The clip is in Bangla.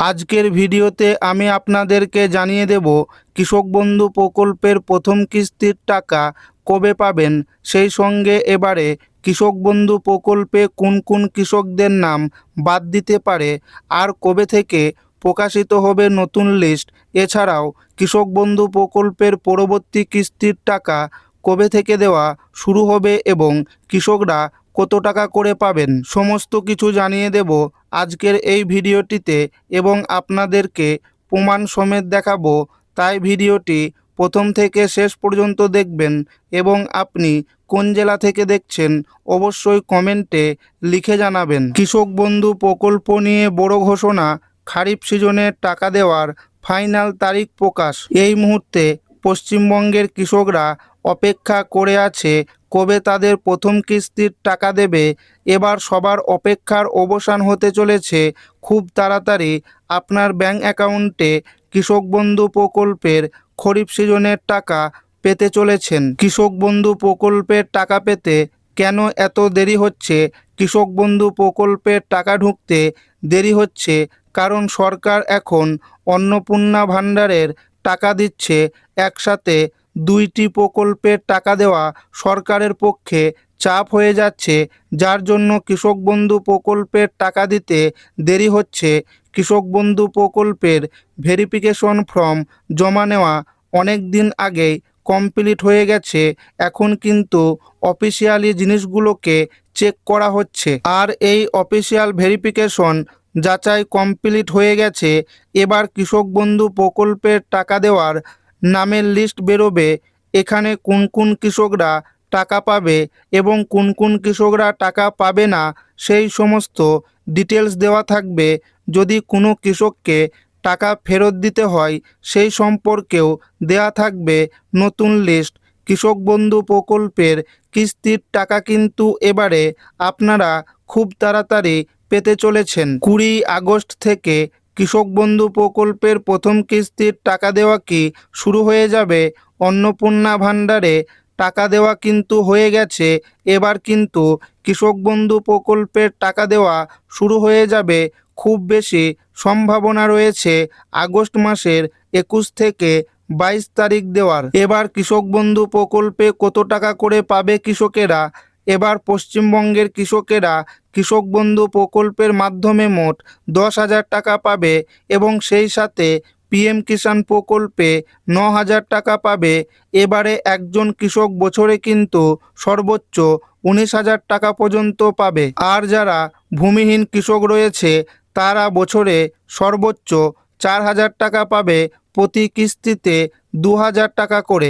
আজকের ভিডিওতে আমি আপনাদেরকে জানিয়ে দেব কৃষক বন্ধু প্রকল্পের প্রথম কিস্তির টাকা কবে পাবেন। সেই সঙ্গে এবারে কৃষক বন্ধু প্রকল্পে কোন কোন কৃষকদের নাম বাদ দিতে পারে আর কবে থেকে প্রকাশিত হবে নতুন লিস্ট। এছাড়াও কৃষক বন্ধু প্রকল্পের পরবর্তী কিস্তির টাকা কবে থেকে দেওয়া শুরু হবে এবং কৃষকরা কত টাকা করে পাবেন, সমস্ত কিছু জানিয়ে দেব আজকের এই ভিডিওটিতে এবং আপনাদেরকে প্রমাণ সমেত দেখাবো। তাই ভিডিওটি প্রথম থেকে শেষ পর্যন্ত দেখবেন এবং আপনি কোন জেলা থেকে দেখছেন অবশ্যই কমেন্টে লিখে জানাবেন। কৃষক বন্ধু প্রকল্প নিয়ে বড় ঘোষণা, খারিফ সিজনে টাকা দেওয়ার ফাইনাল তারিখ প্রকাশ। এই মুহূর্তে পশ্চিমবঙ্গের কৃষকরা অপেক্ষা করে আছে কবে তাদের প্রথম কিস্তির টাকা দেবে। এবার সবার অপেক্ষার অবসান হতে চলেছে। খুব তাড়াতাড়ি আপনার ব্যাংক অ্যাকাউন্টে কৃষক বন্ধু প্রকল্পের খরিফ সিজনের টাকা পেতে চলেছেন। কৃষক বন্ধু প্রকল্পের টাকা পেতে কেন এত দেরি হচ্ছে? কৃষক বন্ধু প্রকল্পের টাকা ঢুকতে দেরি হচ্ছে কারণ সরকার এখন অন্নপূর্ণা ভাণ্ডারের টাকা দিচ্ছে। একসাথে দুইটি প্রকল্পের টাকা দেওয়া সরকারের পক্ষে চাপ হয়ে যাচ্ছে, যার জন্য কৃষক বন্ধু প্রকল্পের টাকা দিতে দেরি হচ্ছে। কৃষক বন্ধু প্রকল্পের ভেরিফিকেশন ফর্ম জমা নেওয়া অনেক দিন আগেই কমপ্লিট হয়ে গেছে। এখন কিন্তু অফিসিয়ালি জিনিসগুলোকে চেক করা হচ্ছে আর এই অফিসিয়াল ভেরিফিকেশন যাচাই কমপ্লিট হয়ে গেছে। এবার কৃষক বন্ধু প্রকল্পের টাকা দেওয়ার নামের লিস্ট বেরোবে। এখানে কোন কোন কৃষকরা টাকা পাবে এবং কোন কোন কৃষকরা টাকা পাবে না সেই সমস্ত ডিটেলস দেওয়া থাকবে। যদি কোনো কৃষককে টাকা ফেরত দিতে হয় সেই সম্পর্কেও দেয়া থাকবে নতুন লিস্ট। কৃষক বন্ধু প্রকল্পের কিস্তির টাকা কিন্তু এবারে আপনারা খুব তাড়াতাড়ি পেতে চলেছেন। 20 আগস্ট থেকে কৃষক বন্ধু প্রকল্পের প্রথম কিস্তির টাকা দেওয়া কি শুরু হয়ে যাবে। অন্নপূর্ণা ভাণ্ডারে টাকা দেওয়া কিন্তু হয়ে গেছে। এবার কিন্তু কৃষক বন্ধু প্রকল্পের টাকা দেওয়া শুরু হয়ে যাবে। খুব বেশি সম্ভাবনা রয়েছে আগস্ট মাসের 21 থেকে 22 তারিখ দেওয়ার। এবার কৃষক বন্ধু প্রকল্পে কত টাকা করে পাবে কৃষকেরা? এবার পশ্চিমবঙ্গের কৃষকেরা কৃষক বন্ধু প্রকল্পের মাধ্যমে মোট 10,000 টাকা পাবে এবং সেই সাথে পিএম কিষাণ প্রকল্পে 9,000 টাকা পাবে। এবারে একজন কৃষক বছরে কিন্তু সর্বোচ্চ 19,000 টাকা পর্যন্ত পাবে। আর যারা ভূমিহীন কৃষক রয়েছে তারা বছরে সর্বোচ্চ 4,000 টাকা পাবে, প্রতি কিস্তিতে 2,000 টাকা করে।